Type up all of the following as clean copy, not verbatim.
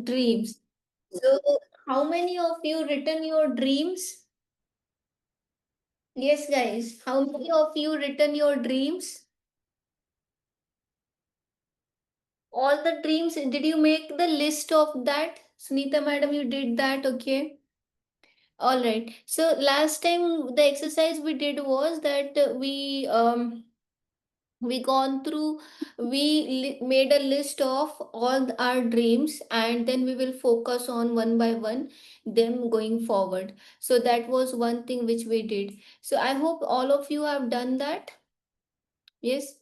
dreams. So, how many of you written your dreams? Yes, guys. How many of you written your dreams? All the dreams. Did you make the list of that? Sunita madam, you did that, okay? All right. So last time the exercise we did was that we gone through made a list of all our dreams, and then we will focus on one by one them going forward. So that was one thing which we did. So I hope all of you have done that. Yes.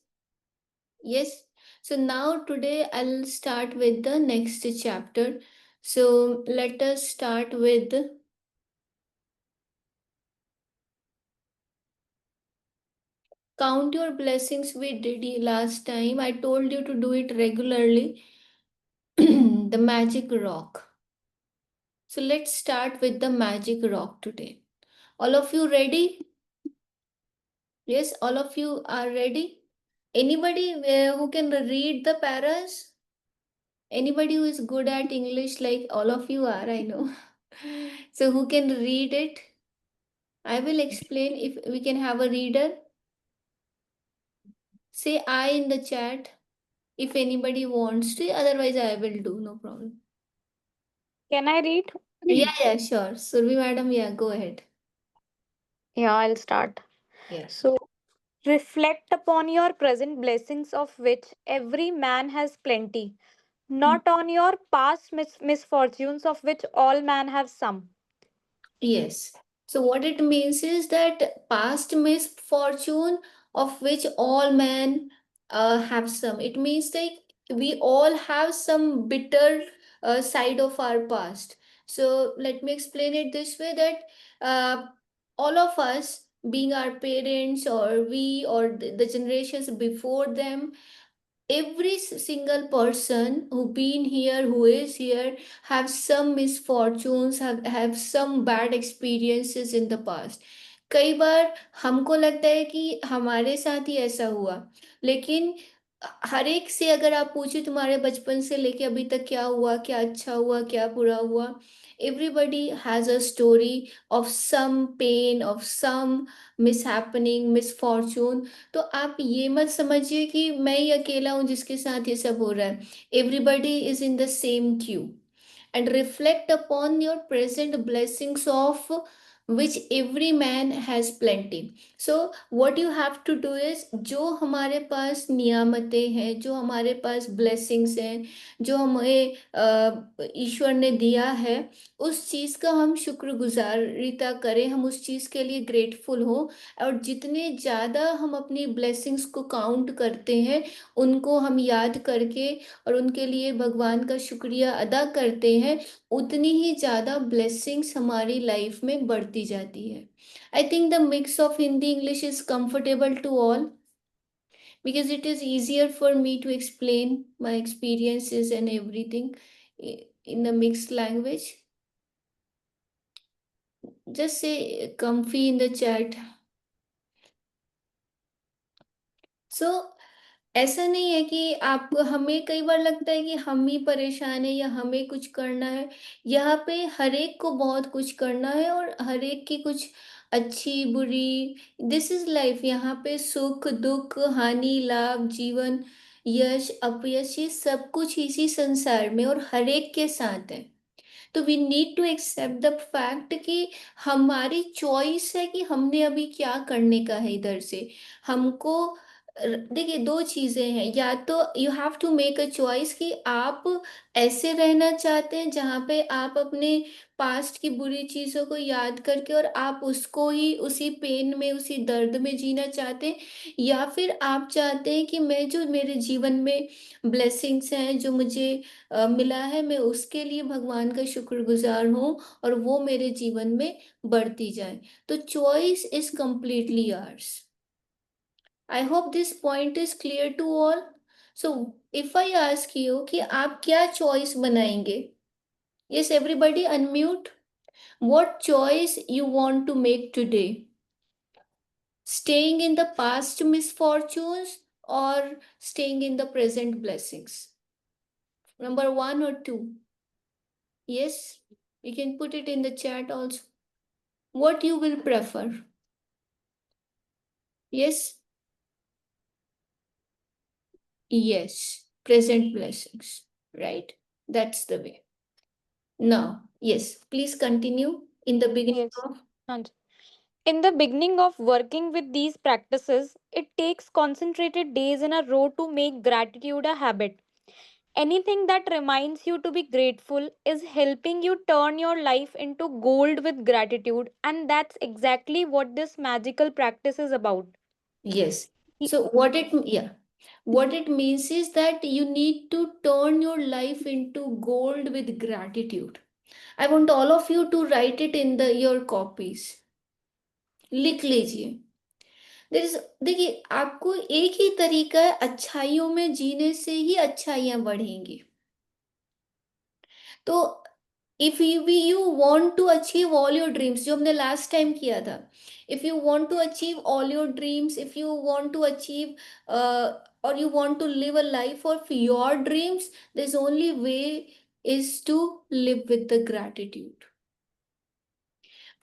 Yes. So now today I'll start with the next chapter. So let us start with count your blessings. We did last time. I told you to do it regularly. The magic rock. So let's start with the magic rock today. All of you ready? Yes, all of you are ready. Anybody who can read the paras? Anybody who is good at English like all of you are, I know. So who can read it? I will explain if we can have a reader. Say I in the chat if anybody wants to, otherwise I will do, no problem. Can I read? Yeah, sure. Survi madam, yeah, go ahead. Yeah, I'll start. Yeah. So, reflect upon your present blessings, of which every man has plenty, not on your past misfortunes, of which all men have some. Yes. So what it means is that past misfortune of which all men have some. It means like we all have some bitter side of our past. So let me explain it this way that all of us, being our parents or we or the generations before them, every single person who been here, who is here, have some misfortunes, have some bad experiences in the past. कई बार हमको लगता है कि हमारे साथ ही ऐसा हुआ, लेकिन हर एक से अगर आप पूछे तुम्हारे बचपन से लेके अभी तक क्या हुआ, क्या अच्छा हुआ, क्या बुरा हुआ, everybody has a story of some pain, of some mishappening, misfortune. तो आप ये मत समझिए कि मैं ही अकेला हूँ जिसके साथ ये सब हो रहा है. Everybody is in the same Q. And reflect upon your present blessings, of which every man has plenty. So what you have to do is, जो हमारे पास नियामतें हैं, जो हमारे पास blessings हैं, जो हमें ईश्वर ने दिया है, उस चीज़ का हम शुक्रगुजारिता करें, हम उस चीज़ के लिए ग्रेटफुल हो. और जितने ज़्यादा हम अपनी ब्लेसिंग्स को काउंट करते हैं, उनको हम याद करके और उनके लिए भगवान का शुक्रिया अदा करते हैं, उतनी ही ज़्यादा ब्लेसिंग्स हमारी लाइफ में बढ़ती जाती है. I think the mix of Hindi English is comfortable to all, because it is easier for me to explain my experiences and everything in the mixed language. Just say comfy in the chat. So ऐसा नहीं है कि आप, हमें कई बार लगता है कि हम ही परेशान है या हमें कुछ करना है. यहाँ पे हर एक को बहुत कुछ करना है और हर एक की कुछ अच्छी बुरी, दिस इज लाइफ. यहाँ पे सुख दुख हानि लाभ जीवन यश अपयश, ये सब कुछ इसी संसार में और हर एक के साथ है. तो we need to accept the fact कि हमारी चॉइस है कि हमने अभी क्या करने का है इधर से. हमको देखिए दो चीजें हैं, या तो you have to make a choice कि आप ऐसे रहना चाहते हैं जहाँ पे आप अपने पास्ट की बुरी चीजों को याद करके और आप उसको ही उसी पेन में उसी दर्द में जीना चाहते हैं, या फिर आप चाहते हैं कि मैं जो मेरे जीवन में ब्लेसिंग्स हैं जो मुझे मिला है, मैं उसके लिए भगवान का शुक्रगुजार हूँ और वो मेरे जीवन में बढ़ती जाए. तो choice is completely yours. I hope this point is clear to all. So if I ask you कि आप क्या चॉइस बनाएंगे. Yes, everybody unmute. What choice you want to make today? Staying in the past misfortunes or staying in the present blessings? Number one or two? Yes, you can put it in the chat also. What you will prefer? Yes, yes, present blessings, right? That's the way. Now, yes, please continue in the beginning Yes. of. Hanji. In the beginning of working with these practices, it takes concentrated days in a row to make gratitude a habit. Anything that reminds you to be grateful is helping you turn your life into gold with gratitude, and that's exactly what this magical practice is about. Yes. Y- So yeah, what it means is that you need to turn your life into gold with gratitude. I want all of you to write it in the your copies. लिख लीजिए. There is देखिए आपको एक ही तरीका है अच्छाइयों में जीने से ही अच्छाइयाँ बढ़ेंगी. तो if you want to achieve all your dreams जो हमने लास्ट टाइम किया था, if you want to achieve all your dreams, if you want to achieve or you want to live a life of your dreams, there's only way is to live with the gratitude.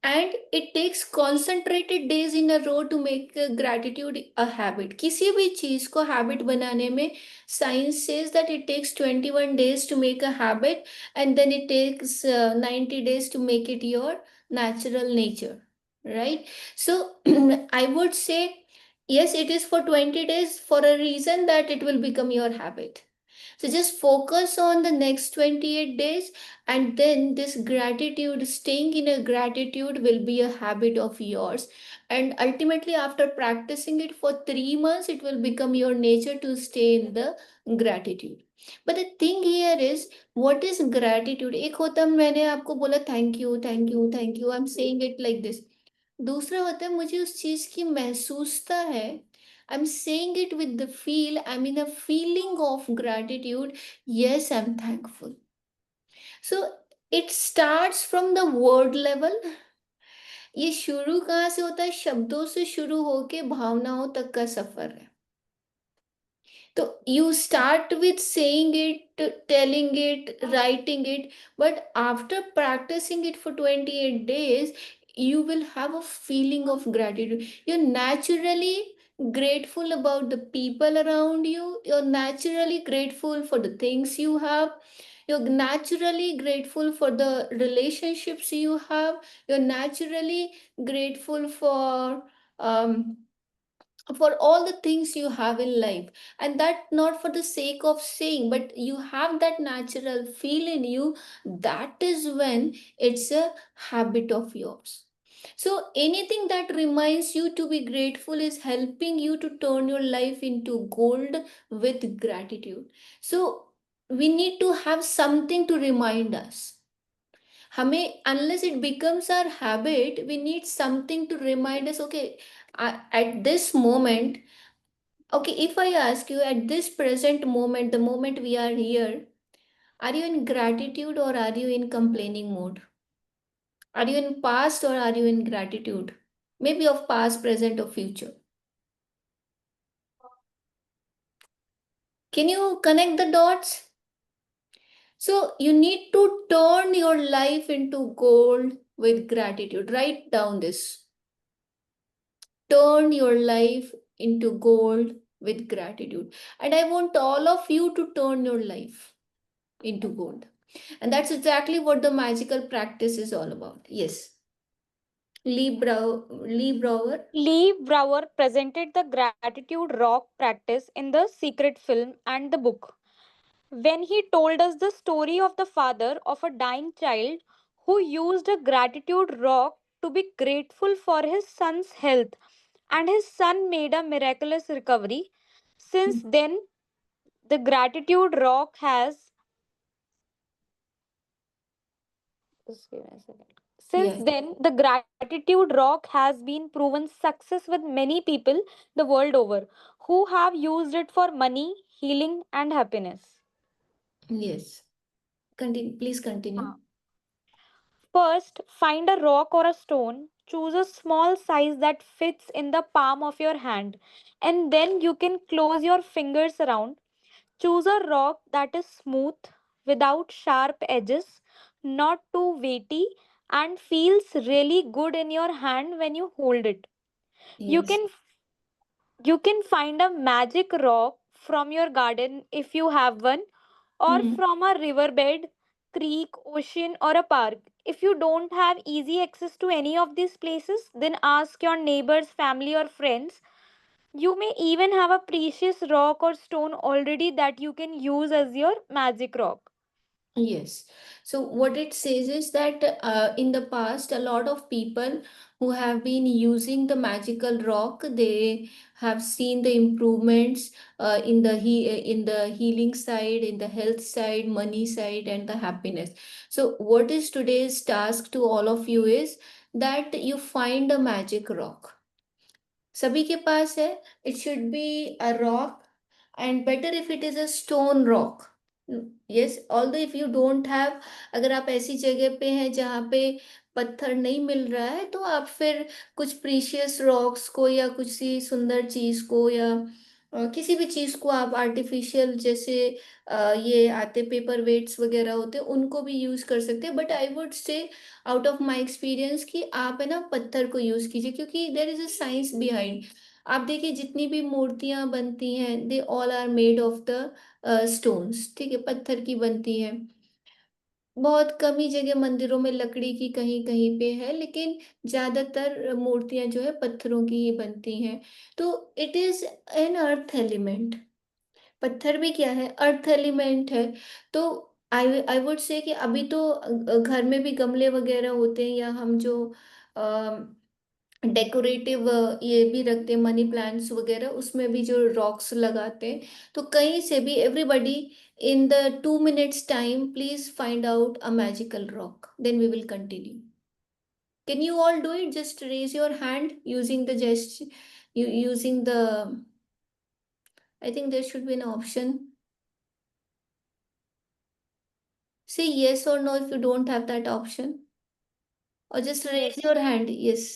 And it takes concentrated days in a row to make gratitude a habit. किसी भी चीज को habit बनाने में science says that it takes 21 days to make a habit, and then it takes 90 days to make it your natural nature, right? So I would say yes, it is for 20 days for a reason that it will become your habit. So just focus on the next 28 days, and then this gratitude, staying in a gratitude, will be a habit of yours. And ultimately, after practicing it for 3 months, it will become your nature to stay in the gratitude. But the thing here is, what is gratitude? एक होता है मैंने आपको बोला thank you thank you thank you, I am saying it like this. दूसरा होता है मुझे उस चीज की महसूसता है. I'm saying it with the feel. I'm in a feeling of gratitude. Yes, I'm thankful. So it starts from the word level. ये शुरू कहाँ से होता है? शब्दों से शुरू होके भावनाओं तक का सफर है. So you start with saying it, telling it, writing it, but after practicing it for 28 days, you will have a feeling of gratitude. You're naturally grateful about the people around you. You're naturally grateful for the things you have. You're naturally grateful for the relationships you have. You're naturally grateful um, for all the things you have in life, and that not for the sake of saying, but you have that natural feel in you. That is when it's a habit of yours. So anything that reminds you to be grateful is helping you to turn your life into gold with gratitude. So we need to have something to remind us. हमें unless it becomes our habit, we need something to remind us, okay, at this moment. Okay, if I ask you at this present moment, the moment we are here, are you in gratitude or are you in complaining mode? Are you in past or are you in gratitude? Maybe of past, present, or future. Can you connect the dots? So you need to turn your life into gold with gratitude. Write down this. Turn your life into gold with gratitude. And I want all of you to turn your life into gold. And that's exactly what the magical practice is all about. Yes. Lee Brower. Lee Brower presented the gratitude rock practice in the Secret film and the book. When he told us the story of the father of a dying child who used a gratitude rock to be grateful for his son's health, and his son made a miraculous recovery. Since then, the gratitude rock has just give me a second. Since Yeah. then, the gratitude rock has been proven success with many people the world over who have used it for money, healing, and happiness. Yes. Continue. Please continue. हाँ. First, find a rock or a stone. Choose a small size that fits in the palm of your hand, and then you can close your fingers around. Choose a rock that is smooth, without sharp edges. not too weighty, and feels really good in your hand when you hold it. You Yes. can you can find a magic rock from your garden if you have one, or Hmm. from a riverbed, creek, ocean, or a park. If you don't have easy access to any of these places, then ask your neighbors, family, or friends. You may even have a precious rock or stone already that you can use as your magic rock. Yes. So what it says is that in the past, a lot of people who have been using the magical rock, they have seen the improvements in the healing side, in the health side, money side, and the happiness. So what is today's task to all of you is that you find a magic rock. सभी के पास है. It should be a rock, and better if it is a stone rock. Yes, although if you don't have, अगर आप ऐसी जगह पे हैं जहाँ पे पत्थर नहीं मिल रहा है, तो आप फिर कुछ प्रीशियस रॉक्स को या कुछ सी सुंदर चीज को या किसी भी चीज को आप आर्टिफिशियल जैसे ये आते पेपर वेट्स वगैरह होते हैं उनको भी यूज कर सकते हैं. But I would say out of my experience कि आप है ना पत्थर को यूज कीजिए, क्योंकि there is a science behind. आप देखिए जितनी भी मूर्तियां बनती हैं they all are made of the stones. ठीक है, पत्थर की बनती हैं. बहुत कम ही जगह मंदिरों में लकड़ी की कहीं कहीं पे है, लेकिन ज्यादातर मूर्तियां जो है पत्थरों की ही बनती हैं. तो it is an earth element. पत्थर भी क्या है, अर्थ एलिमेंट है. तो आई आई वुड से कि अभी तो घर में भी गमले वगैरह होते हैं, या हम जो डेकोरेटिव ये भी रखते हैं मनी प्लांट्स वगैरह, उसमें भी जो रॉक्स लगाते हैं. तो कहीं से भी everybody in the 2 minutes time please find out a magical rock, then we will continue. Can you all do it? Just raise your hand using the gesture, using the, I think there should be an option. Say yes or no if you don't have that option, or just raise Yes. your hand. Yes,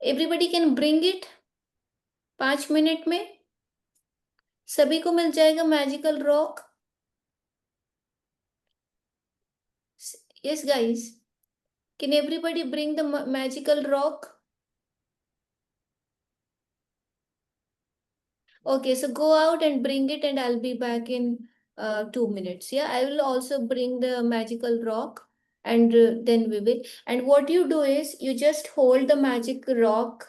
everybody can bring it. 5 minute में सभी को मिल जाएगा magical rock. Yes, guys. Can everybody bring the magical rock? Okay, so go out and bring it, and I'll be back in 2 minutes. Yeah, I will also bring the magical rock, and then we will. And what you do is you just hold the magic rock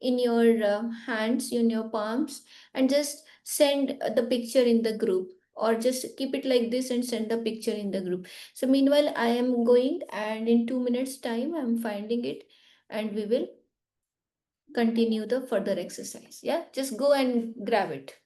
in your hands, in your palms, and just send the picture in the group, or just keep it like this and send the picture in the group. So, meanwhile, I am going, and in 2 minutes' time, I'm finding it, and we will continue the further exercise. Yeah, just go and grab it.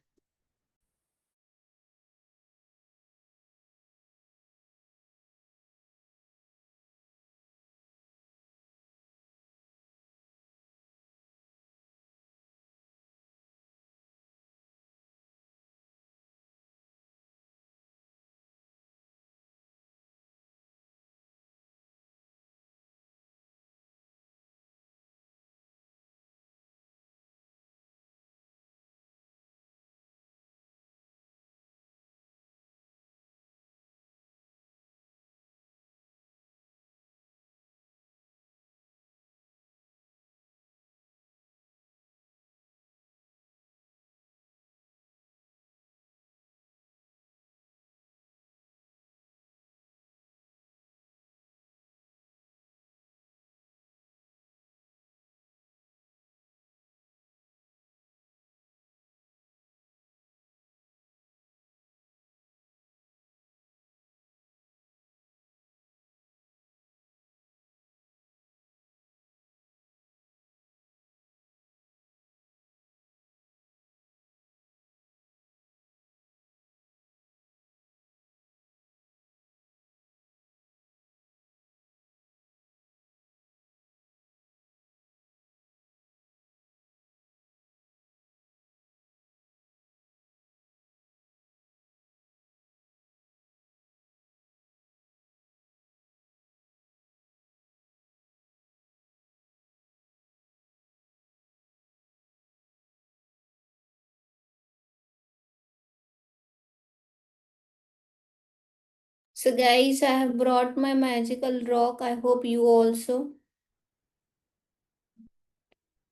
So guys, I have brought my magical rock. I hope you also.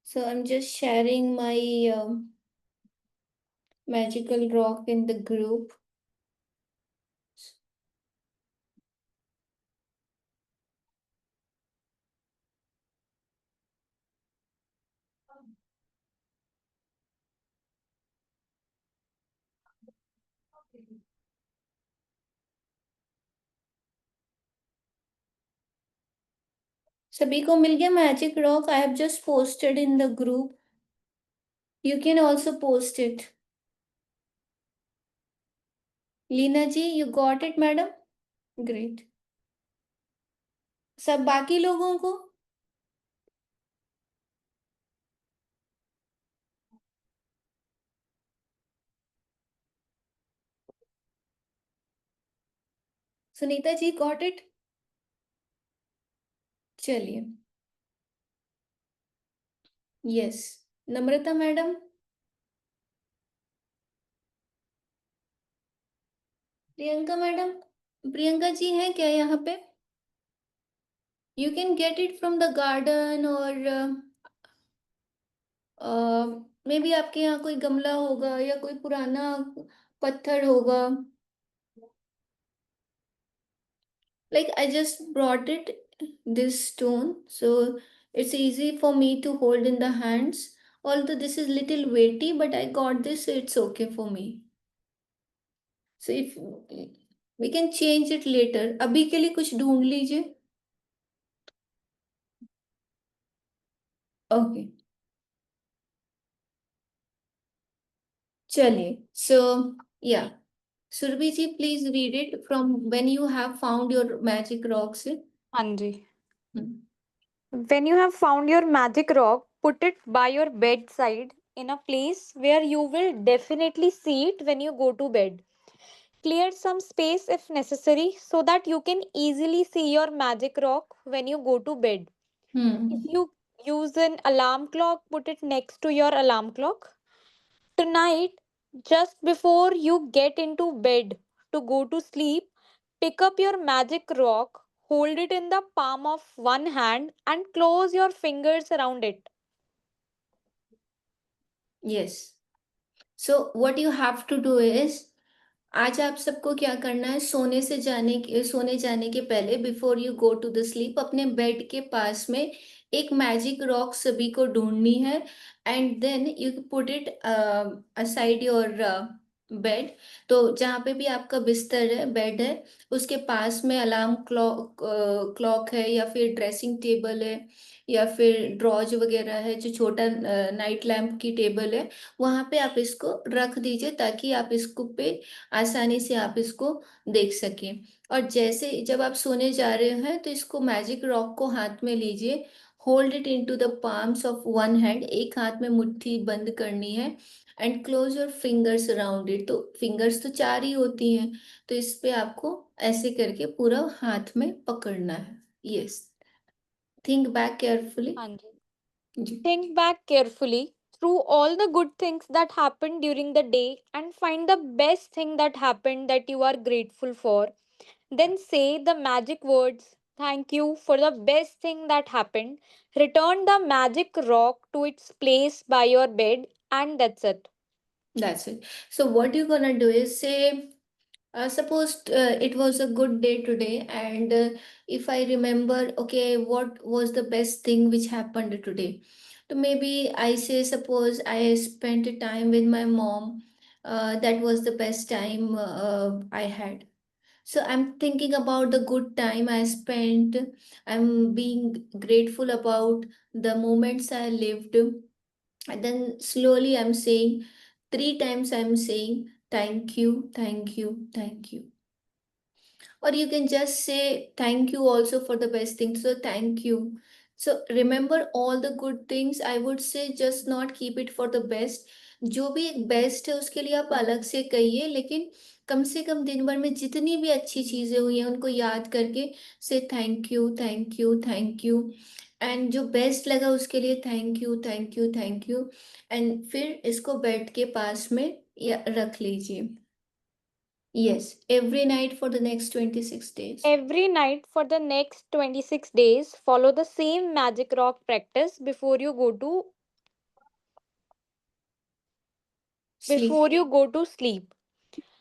So I'm just sharing my magical rock in the group. सभी को मिल गया magic rock? I have just posted in the group. You can also post it. Leena ji, you got it, madam? Great. सब बाकी लोगों को? Sunita ji, got it? चलिए. Yes. Namrata madam. Priyanka madam. Priyanka ji हैं क्या यहाँ पे? You can get it from the garden or may be आपके यहाँ कोई गमला होगा या कोई पुराना पत्थर होगा. Like I just brought it, this stone, so it's easy for me to hold in the hands. Although this is little weighty, but I got this, so it's okay for me. So if we can change it later, अभी के लिए कुछ ढूंढ लीजिए. Okay, चलिए. So yeah, Surabhi ji, please read it from when you have found your magic rocks. हाँ जी. Hmm. When you have found your magic rock, put it by your bedside in a place where you will definitely see it when you go to bed. Clear some space if necessary so that you can easily see your magic rock when you go to bed. If Hmm. you use an alarm clock, put it next to your alarm clock. Tonight, just before you get into bed to go to sleep, pick up your magic rock, hold it in the palm of one hand, and close your fingers around it. Yes. So what you have to do is, आज आप सबको क्या करना है, सोने जाने के पहले, before you go to the sleep, अपने बेड के पास में एक मैजिक रॉक सभी को ढूंढनी है. And then you put it aside your bed. तो जहाँ पे भी आपका बिस्तर है, बेड है, उसके पास में अलार्म क्लॉक है, या फिर ड्रेसिंग टेबल है, या फिर ड्रॉज वगैरह है, जो छोटा नाइट लैम्प की टेबल है, वहां पे आप इसको रख दीजिए, ताकि आप इसको पे आसानी से आप इसको देख सकें. और जैसे जब आप सोने जा रहे हैं, तो इसको मैजिक रॉक को हाथ में लीजिए. Hold it in to the palms of one hand, एक हाथ में मुट्ठी बंद करनी है. And close your fingers around it. तो फिंगर्स तो चार ही होती हैं, तो इस पे आपको ऐसे करके पूरा हाथ में पकड़ना है. यस. Think back carefully. हाँ जी. जी. Think back carefully through all the good things that happened during the day and find the best thing that happened that you are grateful for. Then say the magic words, thank you for the best thing that happened. Return the magic rock to its place by your bed, and that's it. That's it. So what you're gonna do is say, suppose it was a good day today, and if I remember, okay, what was the best thing which happened today? So maybe I say, suppose I spent a time with my mom. That was the best time I had. So I'm thinking about the good time I spent. I'm being grateful about the moments I lived. And then slowly I'm saying, three times I'm saying, thank you, thank you, thank you. Or you can just say thank you also for the best things. So thank you. So remember all the good things. I would say just not keep it for the best. जो भी एक best है उसके लिए आप अलग से कहिए, लेकिन कम से कम दिन भर में जितनी भी अच्छी चीजें हुई हैं उनको याद करके से thank you, thank you, thank you. And जो बेस्ट लगा उसके लिए thank you, thank you, thank you. And फिर इसको बेड के पास में या रख लीजिए. Yes, every night for the next 26 days. Every night for the next 26 days, follow the same magic rock practice Sleep. before you go to sleep.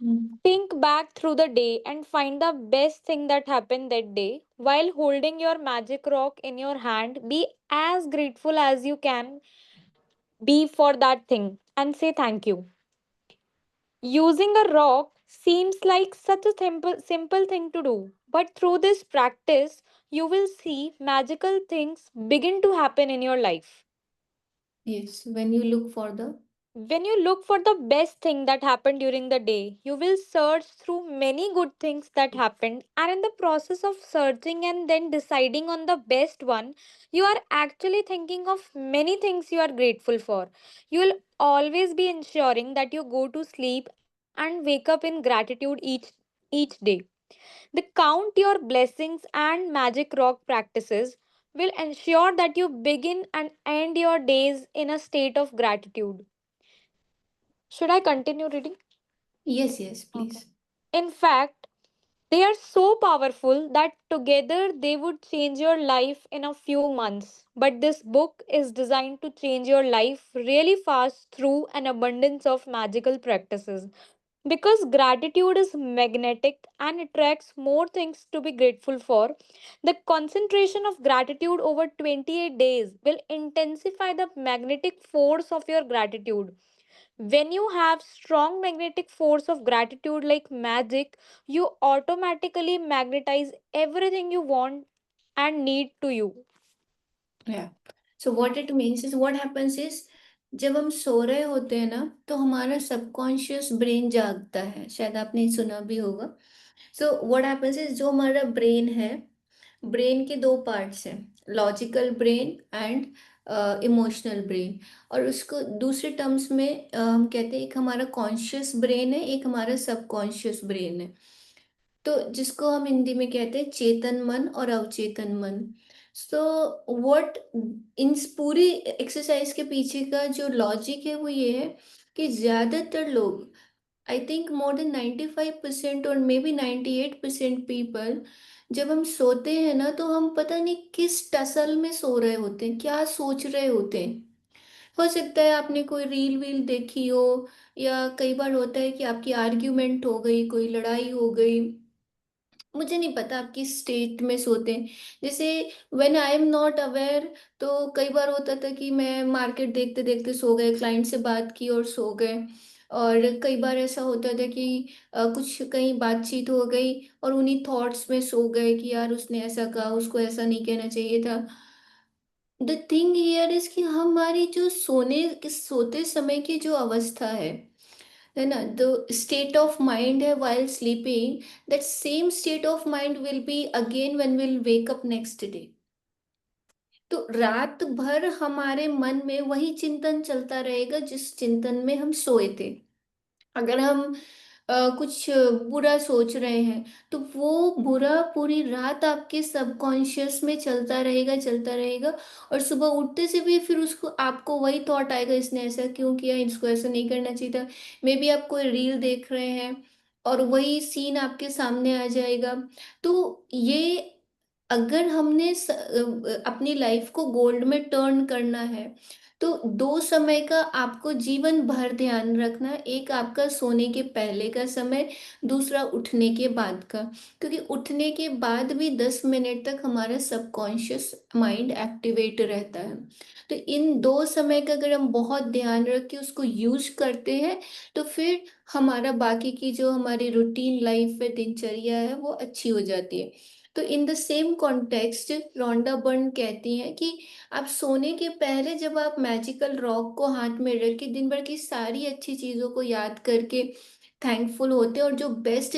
Mm. Think back through the day and find the best thing that happened that day. While holding your magic rock in your hand, be as grateful as you can be for that thing and say thank you. Using a rock seems like such a simple thing to do, but through this practice, you will see magical things begin to happen in your life. Yes, when you look for the. When you look for the best thing that happened during the day, you will search through many good things that happened, and in the process of searching and then deciding on the best one, you are actually thinking of many things you are grateful for. You will always be ensuring that you go to sleep and wake up in gratitude each day. The count your blessings and magic rock practices will ensure that you begin and end your days in a state of gratitude. Should I continue reading? Yes, yes, Okay. please. In fact, they are so powerful that together they would change your life in a few months. But this book is designed to change your life really fast through an abundance of magical practices. Because gratitude is magnetic and attracts more things to be grateful for, the concentration of gratitude over 28 days will intensify the magnetic force of your gratitude. When you have strong magnetic force of gratitude like magic, you automatically magnetize everything you want and need to you. Yeah. So what it means is, what happens is, जब हम सो रहे होते हैं ना, तो हमारा subconscious brain जागता है, शायद आपने सुना भी होगा. सो व्हाट हैपेंस इज, जो हमारा ब्रेन है, ब्रेन के दो पार्ट्स हैं, logical brain and emotional brain. और उसको दूसरे टर्म्स में हम कहते हैं, एक हमारा कॉन्शियस ब्रेन है, एक हमारा सबकॉन्शियस ब्रेन है. तो जिसको हम हिंदी में कहते हैं चेतन मन और अवचेतन मन. सो व्हाट, इन पूरी एक्सरसाइज के पीछे का जो लॉजिक है वो ये है कि ज्यादातर लोग, आई थिंक मोर देन 95% और मे बी 98% पीपल, जब हम सोते हैं ना, तो हम पता नहीं किस टसल में सो रहे होते हैं, क्या सोच रहे होते हैं. हो सकता है आपने कोई रील वील देखी हो, या कई बार होता है कि आपकी आर्ग्यूमेंट हो गई, कोई लड़ाई हो गई. मुझे नहीं पता आप किस स्टेट में सोते हैं. जैसे when I am not aware, तो कई बार होता था कि मैं मार्केट देखते देखते सो गए, क्लाइंट से बात की और सो गए. और कई बार ऐसा होता था कि कुछ कहीं बातचीत हो गई और उन्हीं थॉट्स में सो गए कि यार उसने ऐसा कहा, उसको ऐसा नहीं कहना चाहिए था. द थिंग हियर इज कि हमारी जो सोते समय की जो अवस्था है ना, द स्टेट ऑफ माइंड है while sleeping, that same state of mind will be again when will wake up next day. तो रात भर हमारे मन में वही चिंतन चलता रहेगा जिस चिंतन में हम सोए थे. अगर हम कुछ बुरा सोच रहे हैं, तो वो बुरा पूरी रात आपके सबकॉन्शियस में चलता रहेगा, चलता रहेगा. और सुबह उठते से भी फिर उसको, आपको वही थॉट आएगा, इसने ऐसा क्यों किया, इसको ऐसा नहीं करना चाहिए था. मे बी आप कोई रील देख रहे हैं और वही सीन आपके सामने आ जाएगा. तो ये, अगर हमने अपनी लाइफ को गोल्ड में टर्न करना है, तो दो समय का आपको जीवन भर ध्यान रखना. एक आपका सोने के पहले का समय, दूसरा उठने के बाद का. क्योंकि उठने के बाद भी 10 मिनट तक हमारा सबकॉन्शियस माइंड एक्टिवेट रहता है. तो इन दो समय का अगर हम बहुत ध्यान रख के उसको यूज करते हैं, तो फिर हमारा बाकी की जो हमारी रूटीन लाइफ है, दिनचर्या है, वो अच्छी हो जाती है. तो in the same context, Rhonda Byrne कहती हैं कि आप सोने के पहले जब आप मैजिकल रॉक को हाथ में रख के दिन भर की सारी अच्छी चीजों को याद करके थैंकफुल होते हैं, और जो बेस्ट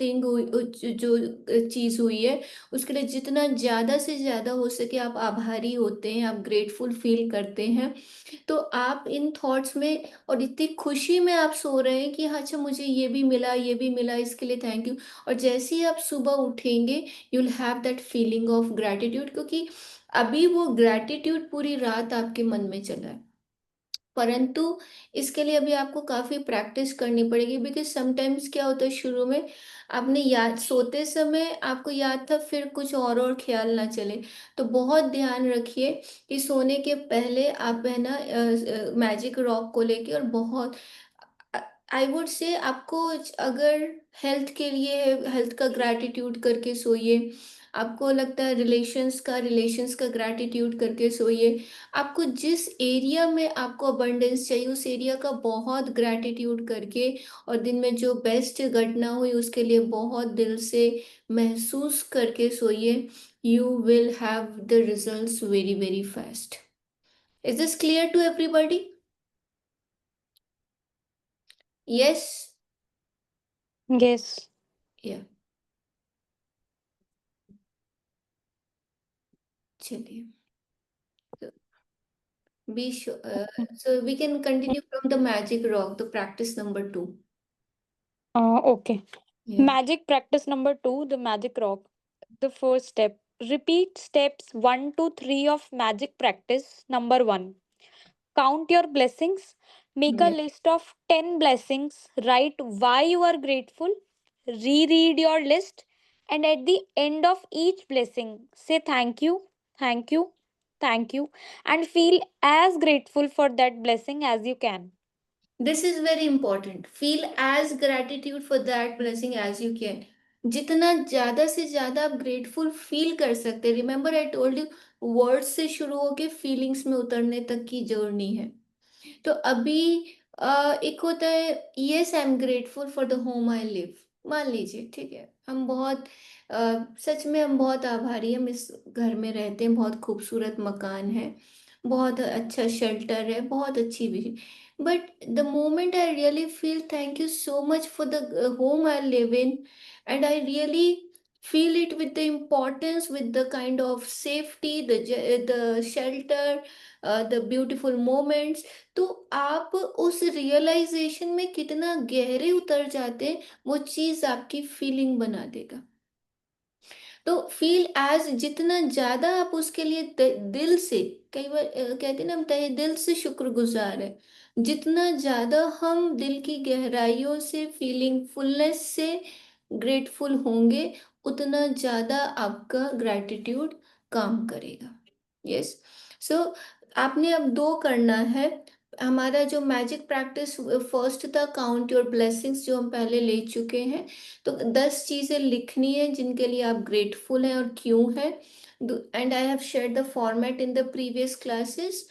थिंग हुई, जो चीज हुई है, उसके लिए जितना ज्यादा से ज्यादा हो सके आप आभारी होते हैं, आप ग्रेटफुल फील करते हैं. तो आप इन थॉट्स में और इतनी खुशी में आप सो रहे हैं कि हाँ, अच्छा मुझे ये भी मिला, ये भी मिला, इसके लिए थैंक यू. और जैसे ही आप सुबह उठेंगे, you will have that feeling of gratitude, क्योंकि अभी वो ग्रैटिट्यूड पूरी रात आपके मन में चला है. परंतु इसके लिए अभी आपको काफी प्रैक्टिस करनी पड़ेगी, बिकॉज समटाइम्स क्या होता है शुरू में आपने याद, सोते समय आपको याद था, फिर कुछ और ख्याल ना चले। तो बहुत ध्यान रखिए कि सोने के पहले आप है ना मैजिक रॉक को लेके, और बहुत आई वुड से आपको, अगर हेल्थ के लिए, हेल्थ का ग्रैटिट्यूड करके सोइए। आपको लगता है रिलेशंस का ग्रैटिट्यूड करके सोइए। आपको जिस एरिया में आपको अबंडेंस चाहिए उस एरिया का बहुत ग्रैटिट्यूड करके, और दिन में जो बेस्ट घटना हुई उसके लिए बहुत दिल से महसूस करके सोइए। You will have the results very very fast. Is this clear to everybody? Yes. Yes. Yeah, चलिए। Be sure. So we can continue from the magic rock, the practice number two. Okay. Yeah. Magic practice number two, the magic rock. The first step. Repeat steps 1 to 3 of magic practice number one. Count your blessings. Make a Yeah. list of 10 blessings. Write why you are grateful. Reread your list. And at the end of each blessing, say thank you, thank you, thank you, and feel as grateful for that blessing as you can. This is very important. Feel as gratitude for that blessing as you can. जितना ज्यादा से ज्यादा आप grateful feel कर सकते हैं, remember I told you, words से शुरू होके फीलिंग्स में उतरने तक की जर्नी है। तो अभी एक होता है, yes I am grateful for the home I live. मान लीजिए, ठीक है, हम बहुत सच में हम बहुत आभारी हैं, हम इस घर में रहते हैं, बहुत खूबसूरत मकान है, बहुत अच्छा शेल्टर है, बहुत अच्छी भी। But the moment I really feel thank you so much for the home I live in, and I really feel it with the importance, with the kind of safety, the shelter, the beautiful moments। तो आप उस realisation में कितना गहरे उतर जाते हैं, वो चीज आपकी फीलिंग बना देगा। तो फील एज, जितना ज्यादा आप उसके लिए दिल से, कई बार कहते हैं ना, हम तहे दिल से शुक्रगुजार है, जितना ज्यादा हम दिल की गहराइयों से फीलिंग फुलनेस से ग्रेटफुल होंगे, उतना ज्यादा आपका ग्रैटिट्यूड काम करेगा। यस। सो आपने अब दो करना है। हमारा जो मैजिक प्रैक्टिस फर्स्ट था, काउंट योर ब्लेसिंग्स, जो हम पहले ले चुके हैं। तो 10 चीजें लिखनी है जिनके लिए आप ग्रेटफुल हैं और क्यों है, and I have share the format in the previous classes.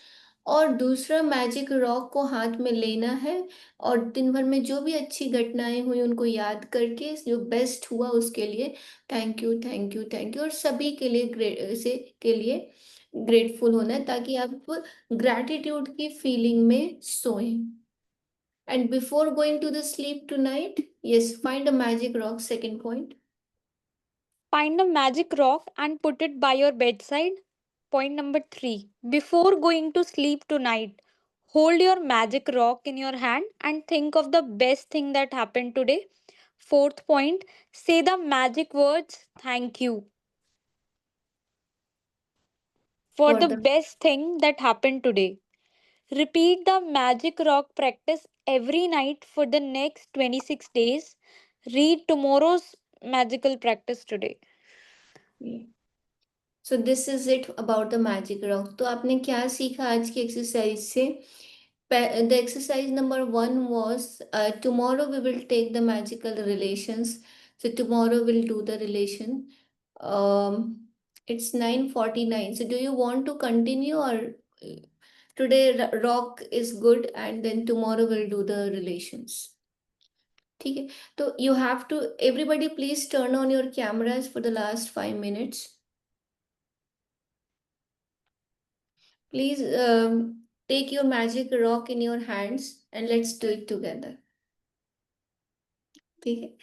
और दूसरा, मैजिक रॉक को हाथ में लेना है, और दिन भर में जो भी अच्छी घटनाएं हुई उनको याद करके जो बेस्ट हुआ उसके लिए thank you, thank you, thank you, और सभी के लिए के लिए ग्रेटफुल होना है, ताकि आप ग्रैटिट्यूड की फीलिंग में सोएं। And before going to the sleep tonight, yes, find a magic rock. Second point. Find a magic rock and put it by your bedside. Point number three. Before going to sleep tonight, hold your magic rock in your hand and think of the best thing that happened today. Fourth point. Say the magic words thank you for For the the best thing that happened today. Repeat the magic rock practice every night for the next 26 days. Read tomorrow's magical practice today. So this is it about the magic rock. तो आपने क्या सीखा आज की exercise से? The exercise number one was, tomorrow we will take the magical relations. So tomorrow we'll do the relation. It's 9:49. So do you want to continue, or today rock is good and then tomorrow we'll do the relations? ठीक है। तो you have to, everybody please turn on your cameras for the last 5 minutes। Please take your magic rock in your hands and let's do it together. ठीक है।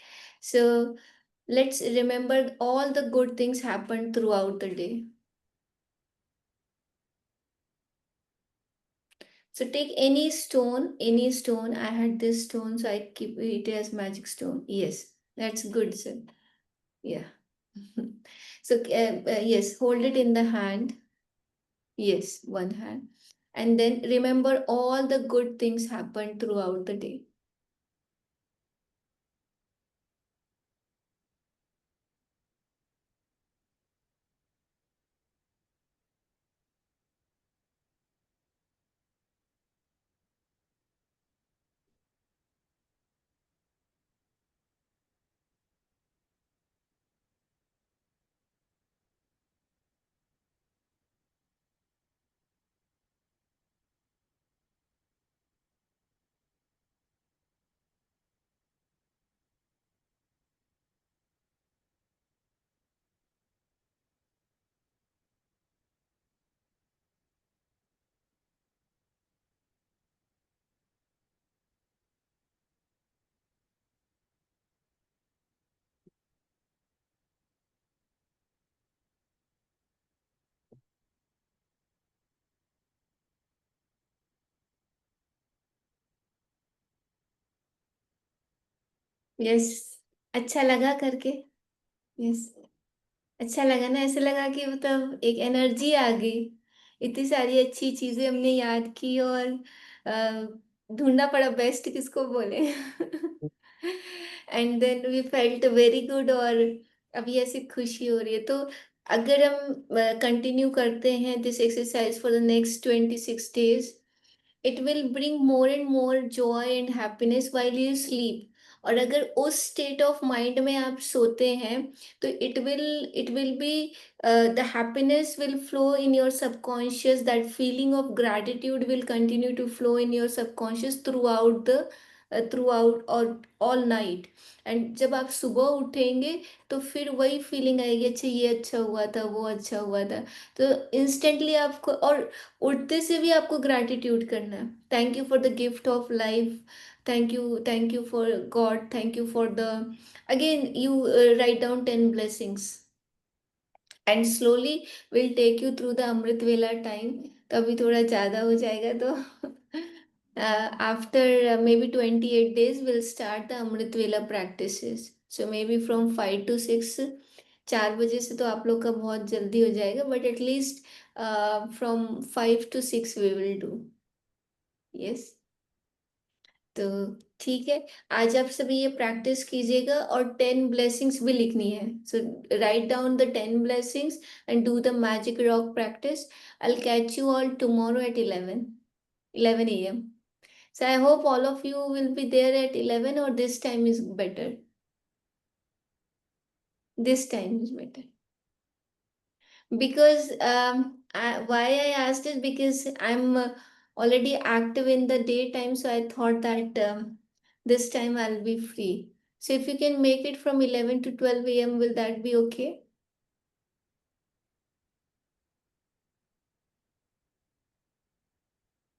So let's remember all the good things happen throughout the day. So take any stone. I had this stone, so I keep it as magic stone. Yes, that's good, sir. Yeah. So yes, hold it in the hand. Yes, one hand. And then remember all the good things happened throughout the day. Yes, अच्छा लगा करके। Yes, अच्छा लगा ना, ऐसे लगा कि मतलब एक एनर्जी आ गई। इतनी सारी अच्छी चीजें हमने याद की, और ढूंढना पड़ा बेस्ट किसको बोले। And then we felt very good, और अभी ऐसी खुशी हो रही है। तो अगर हम कंटिन्यू करते हैं this exercise for the next 26 days, it will bring more and more Joy and happiness while you sleep. और अगर उस स्टेट ऑफ माइंड में आप सोते हैं, तो it will be the happiness will flow in your subconscious, that feeling of gratitude will continue to flow in your subconscious throughout the throughout all night. And जब आप सुबह उठेंगे, तो फिर वही फीलिंग आएगी, अच्छा ये अच्छा हुआ था, वो अच्छा हुआ था। तो इंस्टेंटली आपको, और उठते से भी आपको ग्रैटिट्यूड करना है। Thank you for the gift of life, thank you for God, thank you for the, again you write down 10 blessings, and slowly will take you through the amrit vela time. तो अभी थोड़ा ज़्यादा हो जाएगा, तो after maybe 28 days will start the amrit vela practices. So maybe from 5 to 6, 4 बजे से तो आप लोग का बहुत जल्दी हो जाएगा, but at least from 5 to 6 we will do. Yes, तो ठीक है। आज आप सभी ये प्रैक्टिस कीजिएगा, और 10 blessings भी लिखनी है। So write down the 10 blessings and do the magic rock practice. I will catch you all tomorrow at 11 a.m. So I hope all of you will be there at 11, or this time is better. This time is better. Because why I asked is because I'm already active in the daytime, so I thought that this time I'll be free. So if you can make it from 11 to 12 a.m., will that be okay?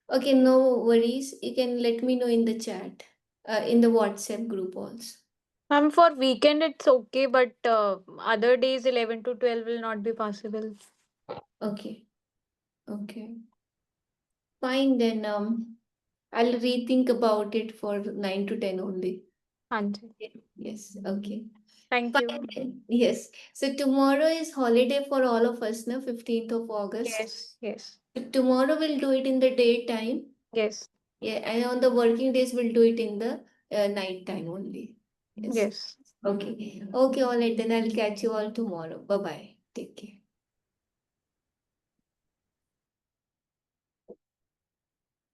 Okay, no worries. You can let me know in the chat, in the WhatsApp group also. For weekend it's okay, but other days 11 to 12 will not be possible. Okay, okay. Fine then. I'll rethink about it for 9 to 10 only. हाँ जी. Yes, okay. Thank you. Fine then. Yes. So tomorrow is holiday for all of us, no? 15th of August. Yes, yes, So tomorrow we'll do it in the daytime. yes, Yeah, and on the working days we'll do it in the night time only. Yes. yes. Okay. Okay, all right. Then I'll catch you all tomorrow. Bye bye. Take care.